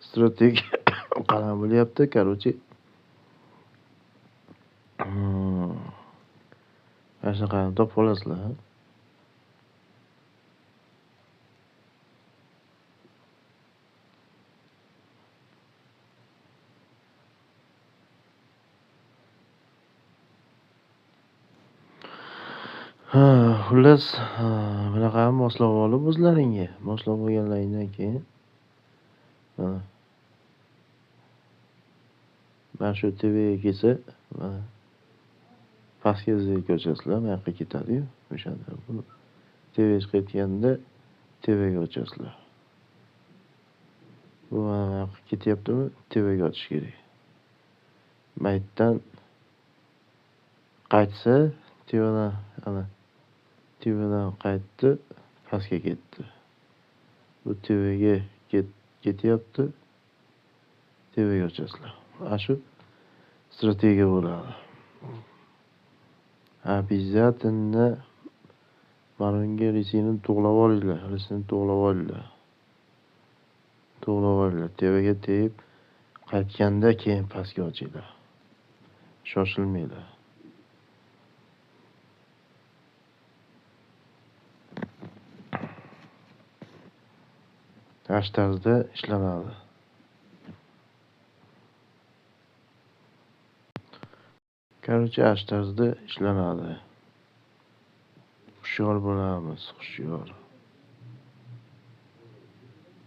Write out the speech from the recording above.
strategiya qanaqa bo'lyapti, короче. Mana shunaqani topib olasizlar. Xullas, bunaqa moslab olib o'zlaringga. Moslab olganlaringdan keyin mana shu TVga kelsa, mana pastga zerga o'chasizlar, bu yoqqa ketadi-yu, o'shanda. Bu TV chiqayotganda TVga o'chasizlar. Bu mana ketyaptimi, TVga ochish kerak. Maytdan qaytsa, TVdan qaytdi, pastga ketdi. Bu TVga ketyapti, TVga o'chasizlar. Ana shu strategiya bo'ladi. Обязательно marunga risini to'g'lab olinglar. TVga tegib, qaytganda keyin pastga ochinglar. Shoshilmanglar. Ash tarzda ishlanadi. Короче, ash tarzda ishlanadi. Hushyor bo'lamiz, hushyor.